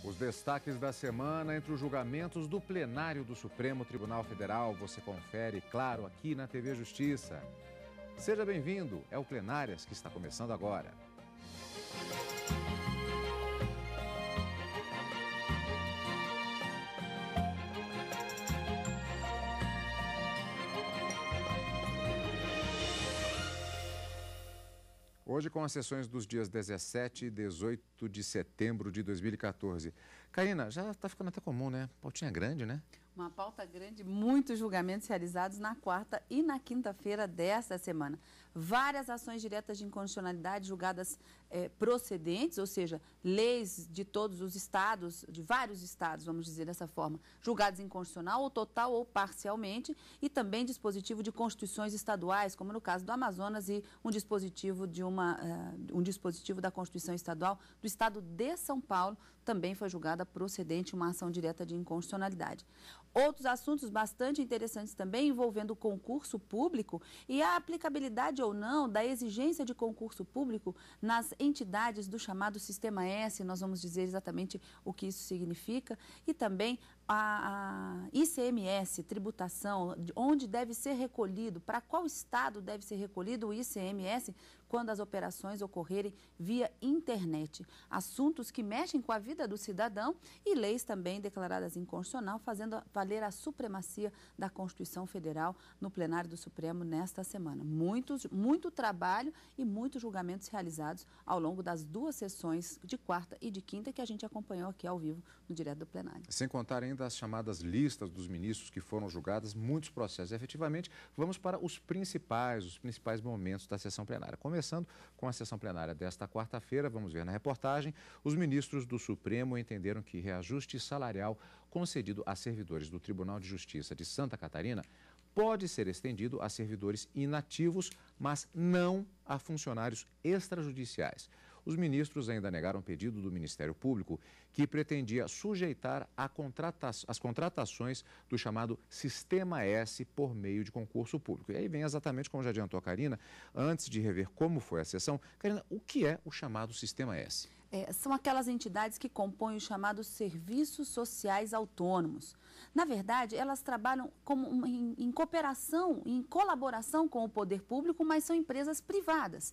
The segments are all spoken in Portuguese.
Os destaques da semana entre os julgamentos do plenário do Supremo Tribunal Federal você confere, claro, aqui na TV Justiça. Seja bem-vindo, é o Plenárias que está começando agora. Hoje com as sessões dos dias 17 e 18 de setembro de 2014. Karina, já está ficando até comum, né? Pautinha grande, né? Uma pauta grande, muitos julgamentos realizados na quarta e na quinta-feira desta semana. Várias ações diretas de inconstitucionalidade julgadas procedentes, ou seja, leis de todos os estados, de vários estados, vamos dizer dessa forma, julgadas inconstitucional ou total ou parcialmente, e também dispositivo de constituições estaduais, como no caso do Amazonas, e um dispositivo da Constituição Estadual do estado de São Paulo, também foi julgada procedente uma ação direta de inconstitucionalidade. Outros assuntos bastante interessantes também envolvendo o concurso público e a aplicabilidade ou não da exigência de concurso público nas entidades do chamado Sistema S, nós vamos dizer exatamente o que isso significa, e também a ICMS, tributação, onde deve ser recolhido, para qual estado deve ser recolhido o ICMS quando as operações ocorrerem via internet. Assuntos que mexem com a vida do cidadão e leis também declaradas inconstitucional, fazendo valer a supremacia da Constituição Federal no plenário do Supremo nesta semana. Muito trabalho e muitos julgamentos realizados ao longo das duas sessões de quarta e de quinta que a gente acompanhou aqui ao vivo no Direto do Plenário. Sem contar ainda as chamadas listas dos ministros que foram julgados, muitos processos. Efetivamente, vamos para os principais momentos da sessão plenária. Começando com a sessão plenária desta quarta-feira, vamos ver na reportagem, os ministros do Supremo entenderam que reajuste salarial concedido a servidores do Tribunal de Justiça de Santa Catarina pode ser estendido a servidores inativos, mas não a funcionários extrajudiciais. Os ministros ainda negaram um pedido do Ministério Público que pretendia sujeitar as contratações do chamado Sistema S por meio de concurso público. E aí vem exatamente como já adiantou a Karina, antes de rever como foi a sessão. Karina, o que é o chamado Sistema S? São aquelas entidades que compõem os chamados serviços sociais autônomos. Na verdade, elas trabalham em cooperação, em colaboração com o poder público, mas são empresas privadas.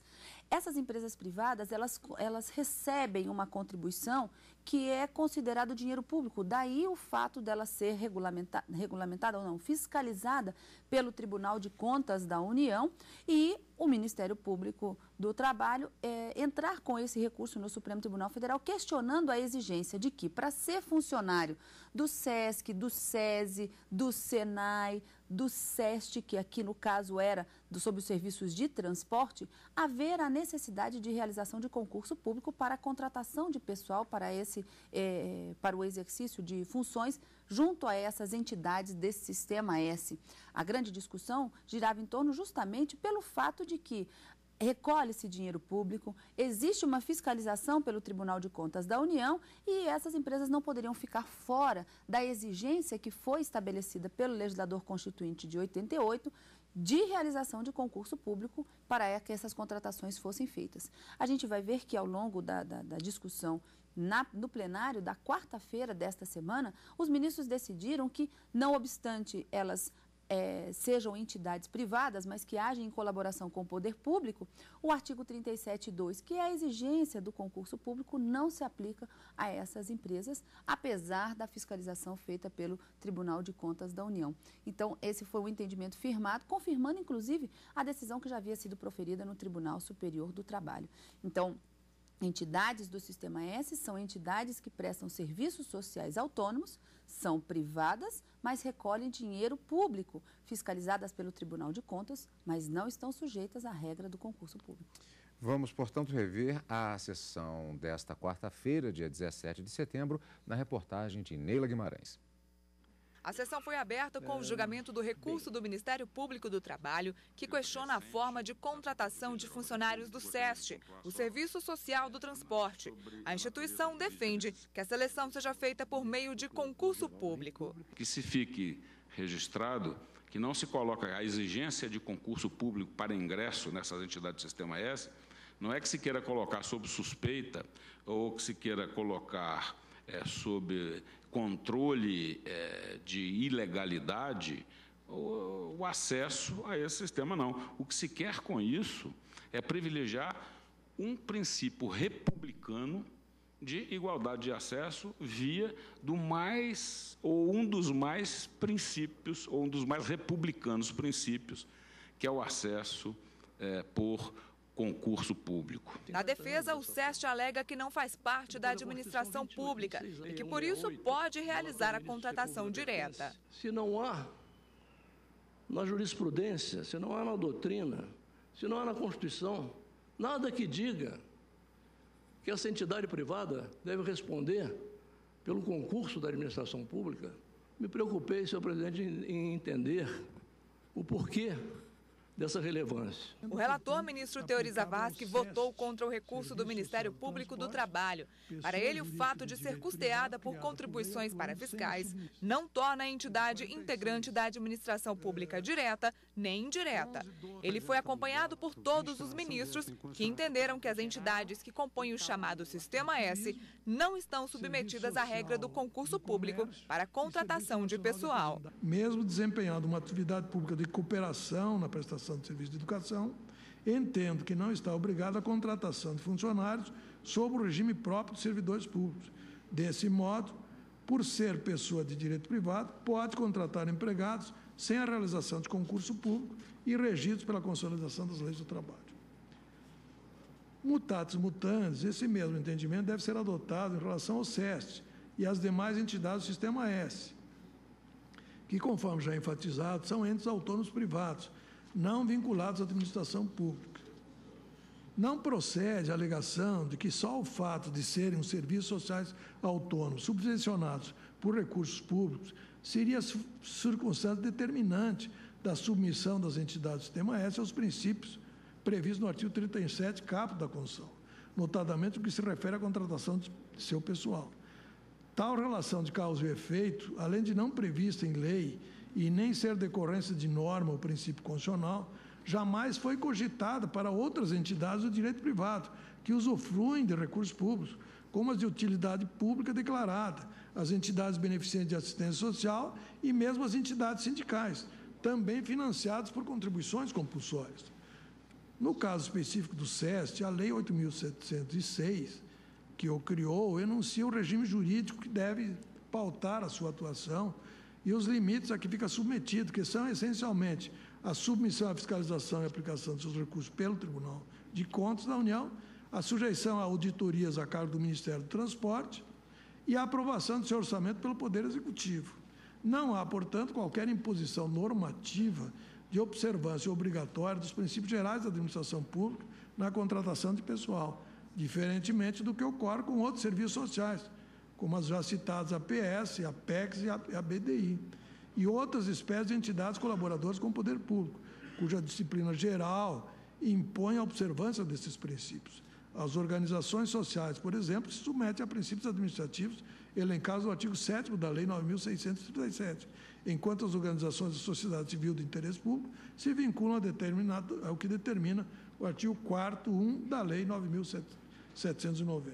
Essas empresas privadas, elas recebem uma contribuição que é considerado dinheiro público. Daí o fato dela ser regulamentada ou não, fiscalizada pelo Tribunal de Contas da União e o Ministério Público do Trabalho entrar com esse recurso no Supremo Tribunal Federal, questionando a exigência de que, para ser funcionário do SESC, do SESI, do SENAI, do SEST, que aqui no caso era sobre os serviços de transporte, haver a necessidade de realização de concurso público para a contratação de pessoal para o exercício de funções junto a essas entidades desse Sistema S. A grande discussão girava em torno justamente pelo fato de que recolhe-se dinheiro público, existe uma fiscalização pelo Tribunal de Contas da União e essas empresas não poderiam ficar fora da exigência que foi estabelecida pelo legislador constituinte de 88 de realização de concurso público para que essas contratações fossem feitas. A gente vai ver que ao longo da discussão no plenário da quarta-feira desta semana, os ministros decidiram que, não obstante elas sejam entidades privadas, mas que agem em colaboração com o poder público, o artigo 37.2, que é a exigência do concurso público, não se aplica a essas empresas, apesar da fiscalização feita pelo Tribunal de Contas da União. Então, esse foi o entendimento firmado, confirmando, inclusive, a decisão que já havia sido proferida no Tribunal Superior do Trabalho. Então, entidades do Sistema S são entidades que prestam serviços sociais autônomos, são privadas, mas recolhem dinheiro público, fiscalizadas pelo Tribunal de Contas, mas não estão sujeitas à regra do concurso público. Vamos, portanto, rever a sessão desta quarta-feira, dia 17 de setembro, na reportagem de Neila Guimarães. A sessão foi aberta com o julgamento do recurso do Ministério Público do Trabalho, que questiona a forma de contratação de funcionários do SEST, o Serviço Social do Transporte. A instituição defende que a seleção seja feita por meio de concurso público. Que se fique registrado que não se coloca a exigência de concurso público para ingresso nessas entidades do Sistema S, não é que se queira colocar sob suspeita ou que se queira colocar sob controle de ilegalidade o acesso a esse sistema, não. O que se quer com isso é privilegiar um princípio republicano de igualdade de acesso via um dos mais princípios, ou um dos mais republicanos princípios, que é o acesso por concurso público. Na defesa, o SEST alega que não faz parte da administração pública e que, por isso, pode realizar a contratação direta. Se não há na jurisprudência, se não há na doutrina, se não há na Constituição, nada que diga que essa entidade privada deve responder pelo concurso da administração pública, me preocupei, senhor presidente, em entender o porquê dessa relevância. O relator, ministro Teori Zavascki, votou contra o recurso do Ministério Público do Trabalho. Para ele, o fato de ser custeada por contribuições para fiscais não torna a entidade integrante da administração pública direta nem indireta. Ele foi acompanhado por todos os ministros que entenderam que as entidades que compõem o chamado Sistema S não estão submetidas à regra do concurso público para contratação de pessoal. Mesmo desempenhando uma atividade pública de cooperação na prestação de serviço de educação, entendo que não está obrigado à contratação de funcionários sob o regime próprio de servidores públicos. Desse modo, por ser pessoa de direito privado, pode contratar empregados sem a realização de concurso público e regidos pela consolidação das leis do trabalho. Mutatis mutandis, esse mesmo entendimento deve ser adotado em relação ao SEST e às demais entidades do Sistema S, que, conforme já enfatizado, são entes autônomos privados, não vinculados à administração pública. Não procede a alegação de que só o fato de serem os serviços sociais autônomos subvencionados por recursos públicos seria circunstância determinante da submissão das entidades do Sistema S aos princípios previstos no artigo 37, caput da Constituição, notadamente o que se refere à contratação de seu pessoal. Tal relação de causa e efeito, além de não prevista em lei e nem ser decorrência de norma ou princípio constitucional, jamais foi cogitada para outras entidades do direito privado que usufruem de recursos públicos, como as de utilidade pública declarada, as entidades beneficentes de assistência social e mesmo as entidades sindicais, também financiadas por contribuições compulsórias. No caso específico do SEST, a Lei 8.706, que o criou, enuncia o regime jurídico que deve pautar a sua atuação e os limites a que fica submetido, que são essencialmente a submissão à fiscalização e aplicação de seus recursos pelo Tribunal de Contas da União, a sujeição a auditorias a cargo do Ministério do Transporte e a aprovação de seu orçamento pelo Poder Executivo. Não há, portanto, qualquer imposição normativa de observância obrigatória dos princípios gerais da administração pública na contratação de pessoal, diferentemente do que ocorre com outros serviços sociais, como as já citadas APS, a PECS e a BDI, e outras espécies de entidades colaboradoras com o poder público, cuja disciplina geral impõe a observância desses princípios. As organizações sociais, por exemplo, se submetem a princípios administrativos elencados no artigo 7º da Lei 9.637, enquanto as organizações da sociedade civil de interesse público se vinculam ao que determina o artigo 4º da Lei 9.790.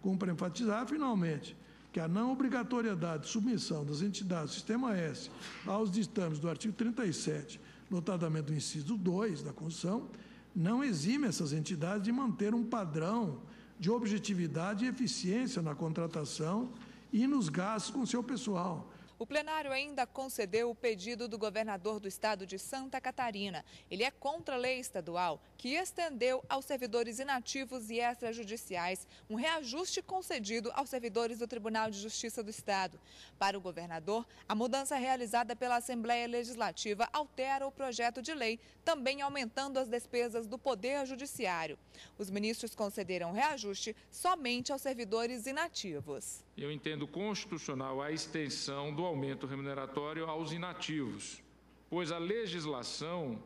Cumpre enfatizar, finalmente, que a não obrigatoriedade de submissão das entidades do Sistema S aos ditames do artigo 37, notadamente do inciso 2 da Constituição, não exime essas entidades de manter um padrão de objetividade e eficiência na contratação e nos gastos com seu pessoal. O plenário ainda concedeu o pedido do governador do estado de Santa Catarina. Ele é contra a lei estadual que estendeu aos servidores inativos e extrajudiciais um reajuste concedido aos servidores do Tribunal de Justiça do Estado. Para o governador, a mudança realizada pela Assembleia Legislativa altera o projeto de lei, também aumentando as despesas do Poder Judiciário. Os ministros concederam reajuste somente aos servidores inativos. Eu entendo constitucional a extensão do aumento remuneratório aos inativos, pois a legislação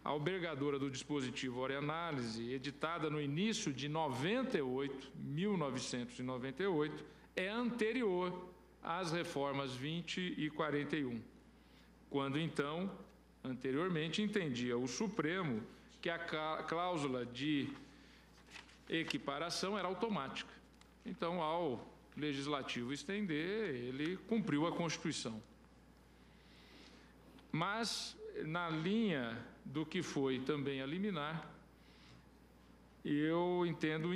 albergadora do dispositivo Oreanálise, editada no início de 1998, é anterior às reformas 20 e 41, quando então, anteriormente, entendia o Supremo que a cláusula de equiparação era automática. Então, ao legislativo estender, ele cumpriu a Constituição. Mas, na linha do que foi também a liminar, eu entendo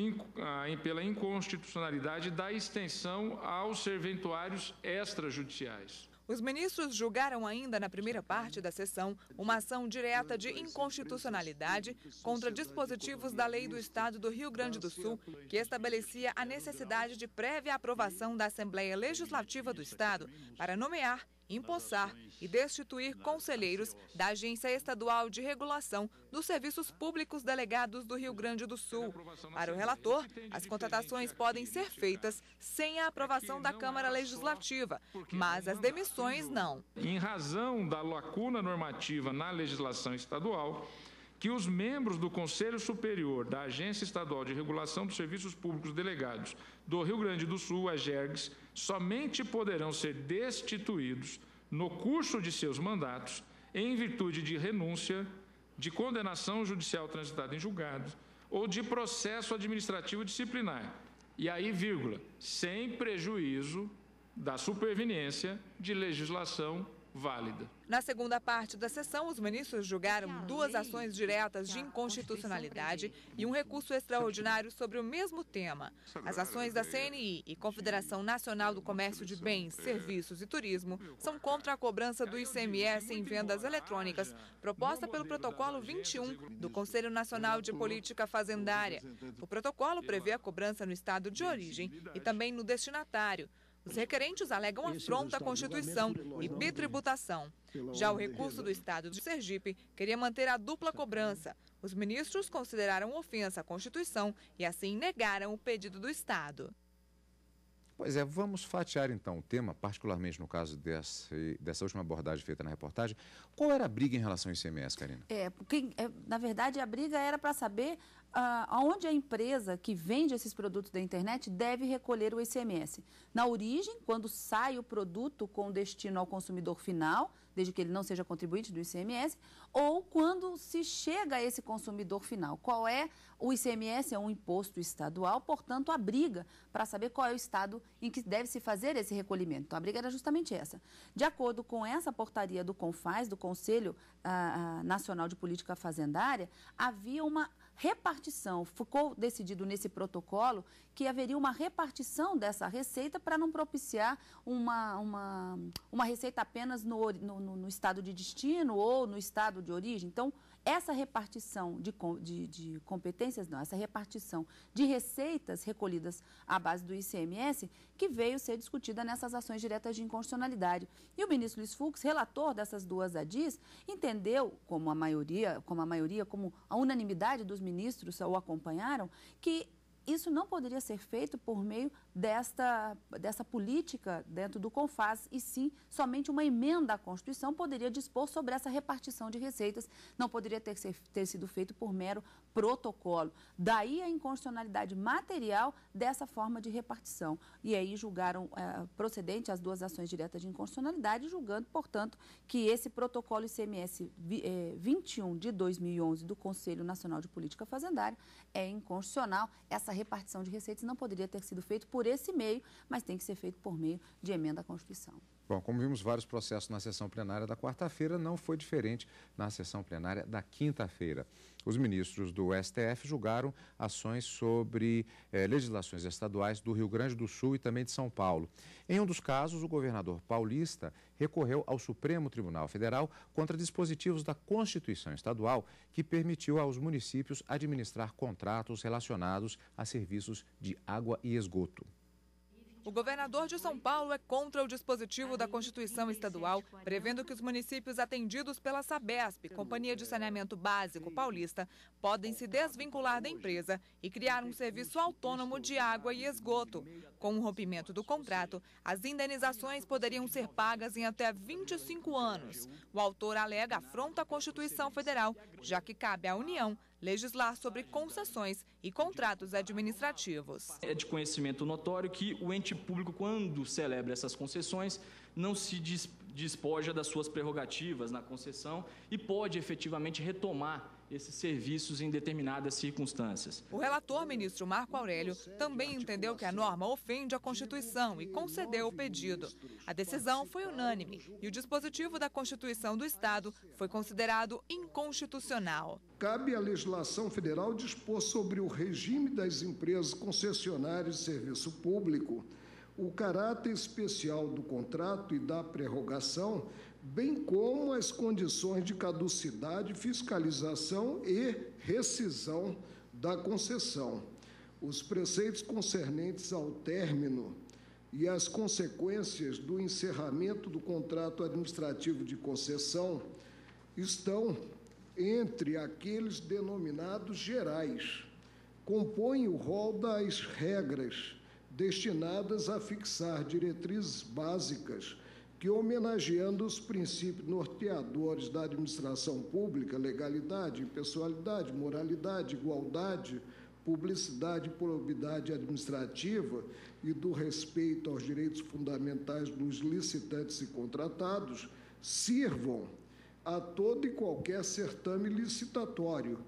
pela inconstitucionalidade da extensão aos serventuários extrajudiciais. Os ministros julgaram ainda na primeira parte da sessão uma ação direta de inconstitucionalidade contra dispositivos da Lei do Estado do Rio Grande do Sul, que estabelecia a necessidade de prévia aprovação da Assembleia Legislativa do Estado para nomear, empossar e destituir conselheiros da Agência Estadual de Regulação dos Serviços Públicos Delegados do Rio Grande do Sul. Para o relator, as contratações podem ser feitas sem a aprovação da Câmara Legislativa, mas as demissões não. Em razão da lacuna normativa na legislação estadual, que os membros do Conselho Superior da Agência Estadual de Regulação dos Serviços Públicos Delegados do Rio Grande do Sul, a AGERGS, somente poderão ser destituídos no curso de seus mandatos em virtude de renúncia, de condenação judicial transitada em julgado ou de processo administrativo disciplinar. E aí, vírgula, sem prejuízo da superveniência de legislação válida. Na segunda parte da sessão, os ministros julgaram 2 ações diretas de inconstitucionalidade e um recurso extraordinário sobre o mesmo tema. As ações da CNI e Confederação Nacional do Comércio de Bens, Serviços e Turismo são contra a cobrança do ICMS em vendas eletrônicas, proposta pelo Protocolo 21 do Conselho Nacional de Política Fazendária. O protocolo prevê a cobrança no estado de origem e também no destinatário. Os requerentes alegam afronta à Constituição e bitributação. Já o recurso do Estado de Sergipe queria manter a dupla cobrança. Os ministros consideraram ofensa à Constituição e assim negaram o pedido do Estado. Pois é, vamos fatiar então o tema, particularmente no caso dessa última abordagem feita na reportagem. Qual era a briga em relação ao ICMS, Karina? Porque, na verdade, a briga era para saber aonde a empresa que vende esses produtos da internet deve recolher o ICMS. Na origem, quando sai o produto com destino ao consumidor final, desde que ele não seja contribuinte do ICMS, ou quando se chega a esse consumidor final. Qual é o ICMS? É um imposto estadual, portanto, a briga para saber qual é o estado em que deve se fazer esse recolhimento. Então, a briga era justamente essa. De acordo com essa portaria do CONFAS, do Conselho Nacional de Política Fazendária, havia uma repartição. Ficou decidido nesse protocolo que haveria uma repartição dessa receita para não propiciar uma receita apenas no estado de destino ou no estado de origem. Então, essa repartição de competências, não, essa repartição de receitas recolhidas à base do ICMS, que veio ser discutida nessas ações diretas de inconstitucionalidade. E o ministro Luiz Fux, relator dessas 2 ADIs, entendeu, como a unanimidade dos ministros o acompanharam, que isso não poderia ser feito por meio dessa política dentro do CONFAS, e sim, somente uma emenda à Constituição poderia dispor sobre essa repartição de receitas, não poderia ter sido feito por mero protocolo. Daí a inconstitucionalidade material dessa forma de repartição. E aí julgaram procedente as 2 ações diretas de inconstitucionalidade, julgando, portanto, que esse protocolo ICMS 21 de 2011 do Conselho Nacional de Política Fazendária é inconstitucional. Essa repartição de receitas não poderia ter sido feito por esse meio, mas tem que ser feito por meio de emenda à Constituição. Bom, como vimos vários processos na sessão plenária da quarta-feira, não foi diferente na sessão plenária da quinta-feira. Os ministros do STF julgaram ações sobre legislações estaduais do Rio Grande do Sul e também de São Paulo. Em um dos casos, o governador paulista recorreu ao Supremo Tribunal Federal contra dispositivos da Constituição Estadual que permitiu aos municípios administrar contratos relacionados a serviços de água e esgoto. O governador de São Paulo é contra o dispositivo da Constituição Estadual, prevendo que os municípios atendidos pela Sabesp, Companhia de Saneamento Básico Paulista, podem se desvincular da empresa e criar um serviço autônomo de água e esgoto. Com o rompimento do contrato, as indenizações poderiam ser pagas em até 25 anos. O autor alega afronta à Constituição Federal, já que cabe à União legislar sobre concessões e contratos administrativos. É de conhecimento notório que o ente público, quando celebra essas concessões, não se despoja das suas prerrogativas na concessão e pode efetivamente retomar esses serviços em determinadas circunstâncias. O relator, ministro Marco Aurélio, também entendeu que a norma ofende a Constituição e concedeu o pedido. A decisão foi unânime e o dispositivo da Constituição do Estado foi considerado inconstitucional. Cabe à legislação federal dispor sobre o regime das empresas concessionárias de serviço público, o caráter especial do contrato e da prorrogação, bem como as condições de caducidade, fiscalização e rescisão da concessão. Os preceitos concernentes ao término e as consequências do encerramento do contrato administrativo de concessão estão entre aqueles denominados gerais. Compõem o rol das regras destinadas a fixar diretrizes básicas que, homenageando os princípios norteadores da administração pública, legalidade, impessoalidade, moralidade, igualdade, publicidade e probidade administrativa e do respeito aos direitos fundamentais dos licitantes e contratados, sirvam a todo e qualquer certame licitatório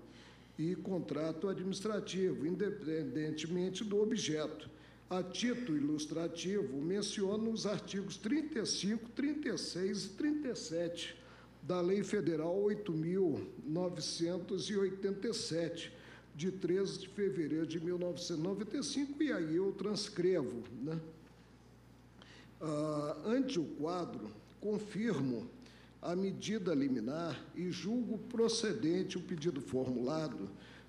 e contrato administrativo, independentemente do objeto. A título ilustrativo, menciono os artigos 35, 36 e 37 da Lei Federal 8.987, de 13 de fevereiro de 1995, e aí eu transcrevo, né? Ante o quadro, confirmo a medida liminar e julgo procedente o pedido formulado,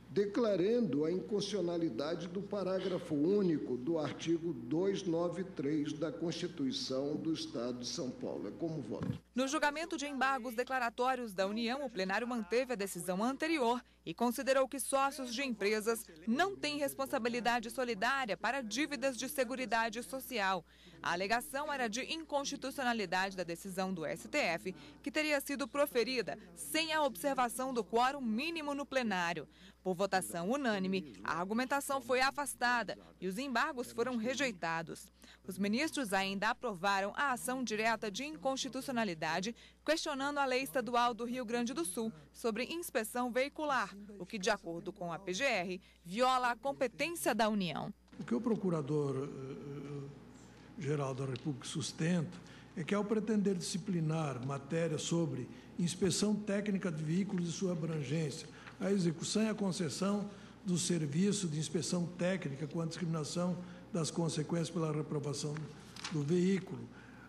declarando a inconstitucionalidade do parágrafo único do artigo 293 da Constituição do Estado de São Paulo. É como voto. No julgamento de embargos declaratórios da União, o plenário manteve a decisão anterior e considerou que sócios de empresas não têm responsabilidade solidária para dívidas de seguridade social. A alegação era de inconstitucionalidade da decisão do STF, que teria sido proferida sem a observação do quórum mínimo no plenário. Por votação unânime, a argumentação foi afastada e os embargos foram rejeitados. Os ministros ainda aprovaram a ação direta de inconstitucionalidade, questionando a Lei Estadual do Rio Grande do Sul sobre inspeção veicular, o que, de acordo com a PGR, viola a competência da União. O que o Procurador-Geral da República sustenta é que, ao pretender disciplinar matéria sobre inspeção técnica de veículos e sua abrangência, a execução e a concessão do serviço de inspeção técnica com a discriminação das consequências pela reprovação do veículo,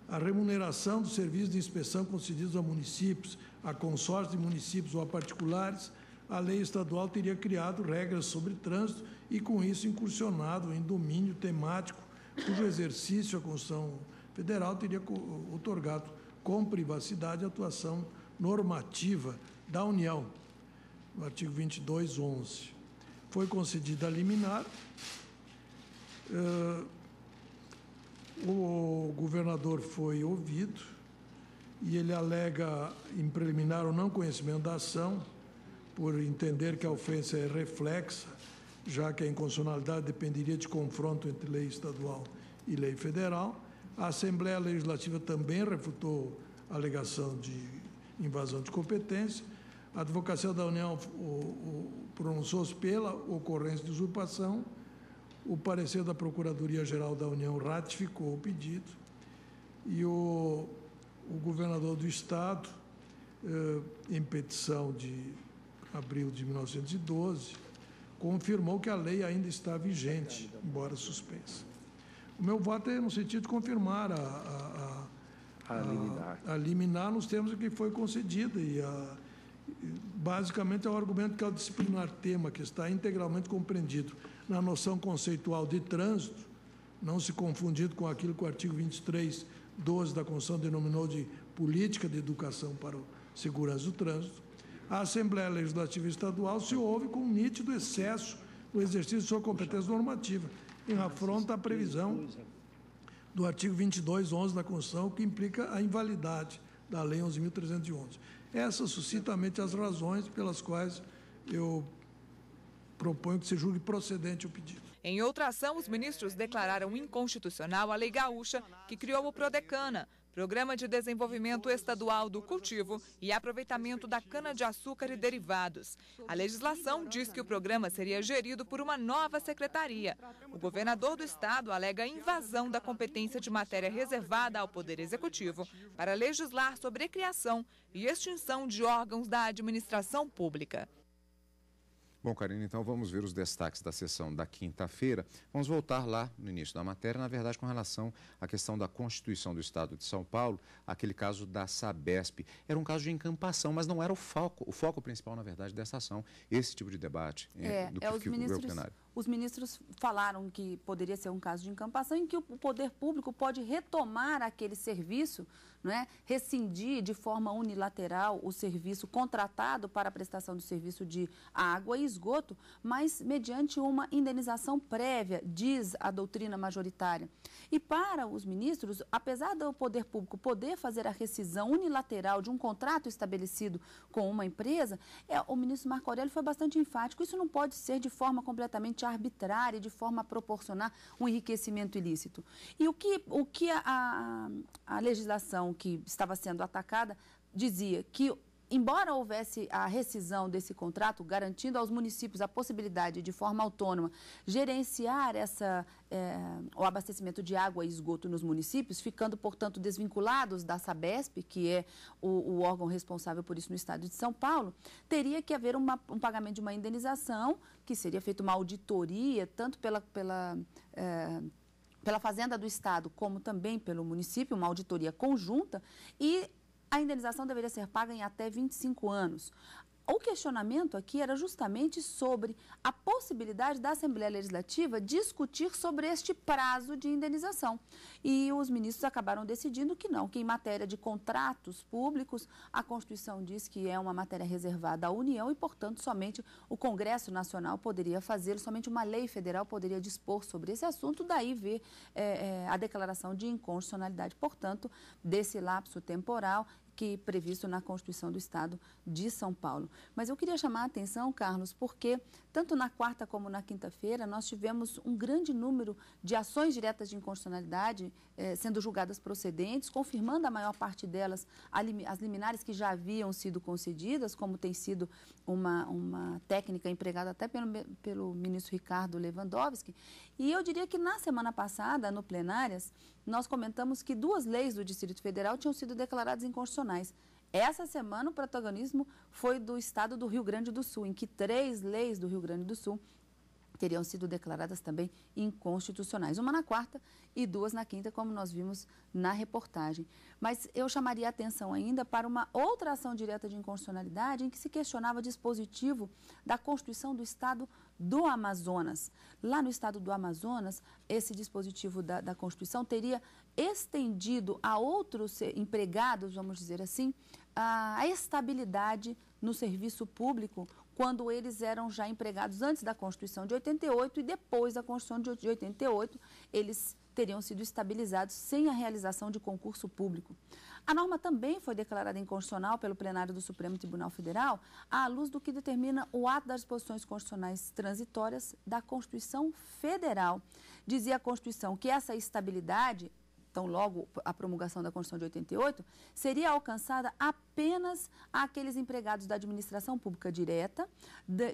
a remuneração do serviço de inspeção concedidos a municípios, a consórcios de municípios ou a particulares, a lei estadual teria criado regras sobre trânsito e, com isso, incursionado em domínio temático, cujo exercício a Constituição Federal teria outorgado com privacidade a atuação normativa da União, no artigo 22.11. Foi concedida a liminar. O governador foi ouvido e ele alega em preliminar o não conhecimento da ação, por entender que a ofensa é reflexa, já que a inconstitucionalidade dependeria de confronto entre lei estadual e lei federal. A Assembleia Legislativa também refutou a alegação de invasão de competência. A Advocacia da União pronunciou-se pela ocorrência de usurpação. O parecer da Procuradoria-Geral da União ratificou o pedido e o governador do Estado, em petição de abril de 1912, confirmou que a lei ainda está vigente, embora suspensa. O meu voto é no sentido de confirmar a liminar nos termos em que foi concedida e basicamente é o argumento que, ao disciplinar tema que está integralmente compreendido na noção conceitual de trânsito, não se confundido com aquilo que o artigo 23.12 da Constituição denominou de política de educação para a segurança do trânsito, a Assembleia Legislativa Estadual se ouve com um nítido excesso no exercício de sua competência normativa, em afronta à previsão do artigo 22.11 da Constituição, que implica a invalidade da Lei 11.311. Essas suscitamente as razões pelas quais eu proponho que se julgue procedente o pedido. Em outra ação, os ministros declararam inconstitucional a Lei Gaúcha, que criou o Prodecana, Programa de Desenvolvimento Estadual do Cultivo e Aproveitamento da Cana-de-Açúcar e Derivados. A legislação diz que o programa seria gerido por uma nova secretaria. O governador do estado alega invasão da competência de matéria reservada ao Poder Executivo para legislar sobre a criação e extinção de órgãos da administração pública. Bom, Karina, então vamos ver os destaques da sessão da quinta-feira. Vamos voltar lá no início da matéria, na verdade, com relação à questão da Constituição do Estado de São Paulo, aquele caso da Sabesp. Era um caso de encampação, mas não era o foco principal, na verdade, dessa ação, esse tipo de debate do que veio ao plenário. Os ministros falaram que poderia ser um caso de encampação em que o poder público pode retomar aquele serviço, não é? Rescindir de forma unilateral o serviço contratado para a prestação do serviço de água e esgoto, mas mediante uma indenização prévia, diz a doutrina majoritária. E para os ministros, apesar do poder público poder fazer a rescisão unilateral de um contrato estabelecido com uma empresa, o ministro Marco Aurélio foi bastante enfático. Isso não pode ser de forma completamente arbitrária, de forma a proporcionar um enriquecimento ilícito. E o que a legislação que estava sendo atacada dizia que, embora houvesse a rescisão desse contrato, garantindo aos municípios a possibilidade de forma autônoma gerenciar o abastecimento de água e esgoto nos municípios, ficando, portanto, desvinculados da Sabesp, que é o órgão responsável por isso no estado de São Paulo, teria que haver um pagamento de uma indenização, que seria feita uma auditoria, tanto pela Fazenda do Estado, como também pelo município, uma auditoria conjunta, e a indenização deveria ser paga em até 25 anos. O questionamento aqui era justamente sobre a possibilidade da Assembleia Legislativa discutir sobre este prazo de indenização. E os ministros acabaram decidindo que não, que em matéria de contratos públicos, a Constituição diz que é uma matéria reservada à União e, portanto, somente o Congresso Nacional poderia fazê-lo, somente uma lei federal poderia dispor sobre esse assunto, daí ver a declaração de inconstitucionalidade, portanto, desse lapso temporal que previsto na Constituição do Estado de São Paulo. Mas eu queria chamar a atenção, Carlos, porque tanto na quarta como na quinta-feira nós tivemos um grande número de ações diretas de inconstitucionalidade sendo julgadas procedentes, confirmando a maior parte delas as liminares que já haviam sido concedidas, como tem sido uma técnica empregada até pelo ministro Ricardo Lewandowski. E eu diria que na semana passada, no Plenárias, nós comentamos que 2 leis do Distrito Federal tinham sido declaradas inconstitucionais. Essa semana, o protagonismo foi do estado do Rio Grande do Sul, em que 3 leis do Rio Grande do Sul teriam sido declaradas também inconstitucionais. Uma na quarta e 2 na quinta, como nós vimos na reportagem. Mas eu chamaria a atenção ainda para uma outra ação direta de inconstitucionalidade em que se questionava o dispositivo da Constituição do Estado do Amazonas. Lá no estado do Amazonas, esse dispositivo da Constituição teria estendido a outros empregados, vamos dizer assim, a estabilidade no serviço público quando eles eram já empregados antes da Constituição de 88 e depois da Constituição de 88, eles teriam sido estabilizados sem a realização de concurso público. A norma também foi declarada inconstitucional pelo plenário do Supremo Tribunal Federal à luz do que determina o ato das disposições constitucionais transitórias da Constituição Federal. Dizia a Constituição que essa estabilidade, então logo a promulgação da Constituição de 88, seria alcançada apenas àqueles empregados da administração pública direta,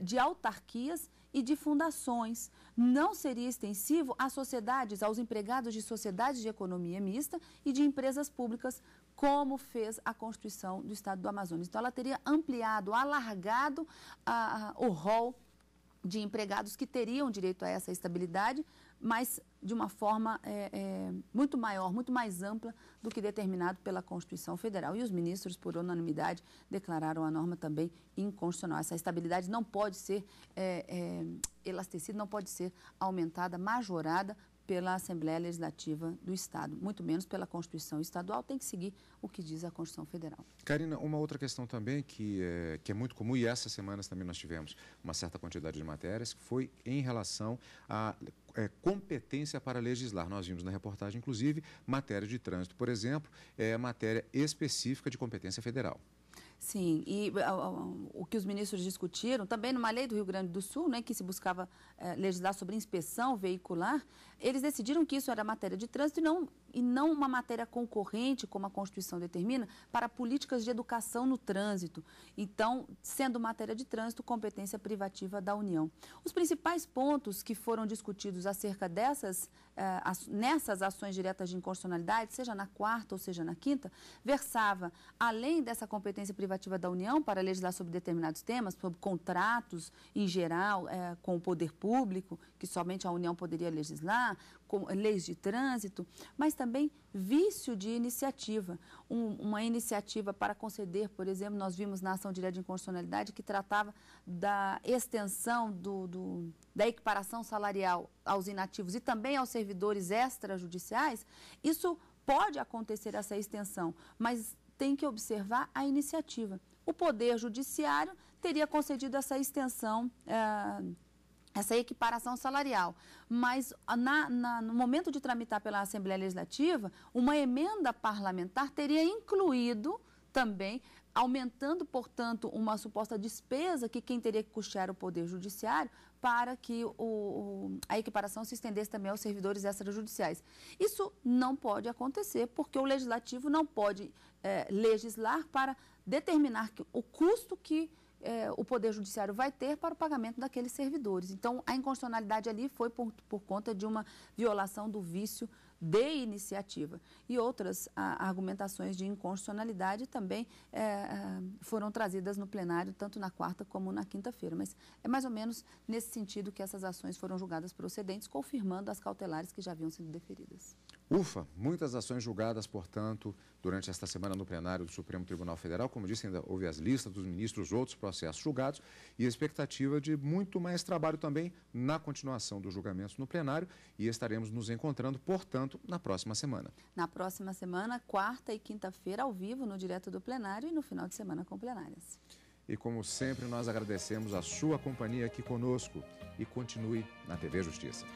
de autarquias e de fundações. Não seria extensivo às sociedades, aos empregados de sociedades de economia mista e de empresas públicas, como fez a Constituição do Estado do Amazonas. Então, ela teria ampliado, alargado o rol de empregados que teriam direito a essa estabilidade, mas de uma forma muito maior, muito mais ampla do que determinado pela Constituição Federal. E os ministros, por unanimidade, declararam a norma também inconstitucional. Essa estabilidade não pode ser elastecida, não pode ser aumentada, majorada pela Assembleia Legislativa do Estado, muito menos pela Constituição Estadual, tem que seguir o que diz a Constituição Federal. Karina, uma outra questão também que é muito comum, e essas semanas também nós tivemos uma certa quantidade de matérias, que foi em relação à competência para legislar. Nós vimos na reportagem, inclusive, matéria de trânsito, por exemplo, matéria específica de competência federal. Sim, e o que os ministros discutiram, também numa lei do Rio Grande do Sul, né, que se buscava legislar sobre inspeção veicular, eles decidiram que isso era matéria de trânsito e não uma matéria concorrente, como a Constituição determina, para políticas de educação no trânsito. Então, sendo matéria de trânsito, competência privativa da União. Os principais pontos que foram discutidos acerca nessas ações diretas de inconstitucionalidade, seja na quarta ou seja na quinta, versava, além dessa competência privativa da União para legislar sobre determinados temas, sobre contratos em geral, com o poder público, que somente a União poderia legislar, com leis de trânsito, mas também vício de iniciativa. Uma iniciativa para conceder, por exemplo, nós vimos na ação direta de inconstitucionalidade que tratava da extensão da equiparação salarial aos inativos e também aos servidores extrajudiciais. Isso pode acontecer, essa extensão, mas tem que observar a iniciativa. O Poder Judiciário teria concedido essa extensão, essa equiparação salarial, mas no momento de tramitar pela Assembleia Legislativa, uma emenda parlamentar teria incluído também, aumentando, portanto, uma suposta despesa que quem teria que custear o Poder Judiciário para que a equiparação se estendesse também aos servidores extrajudiciais. Isso não pode acontecer, porque o Legislativo não pode legislar para determinar o custo que o Poder Judiciário vai ter para o pagamento daqueles servidores. Então, a inconstitucionalidade ali foi por conta de uma violação do vício de iniciativa. E outras argumentações de inconstitucionalidade também foram trazidas no plenário, tanto na quarta como na quinta-feira. Mas é mais ou menos nesse sentido que essas ações foram julgadas procedentes, confirmando as cautelares que já haviam sido deferidas. Ufa, muitas ações julgadas, portanto, durante esta semana no plenário do Supremo Tribunal Federal. Como disse, ainda houve as listas dos ministros, outros processos julgados e a expectativa de muito mais trabalho também na continuação dos julgamentos no plenário, e estaremos nos encontrando, portanto, na próxima semana. Na próxima semana, quarta e quinta-feira, ao vivo, no Direto do Plenário, e no final de semana com plenárias. E como sempre, nós agradecemos a sua companhia aqui conosco e continue na TV Justiça.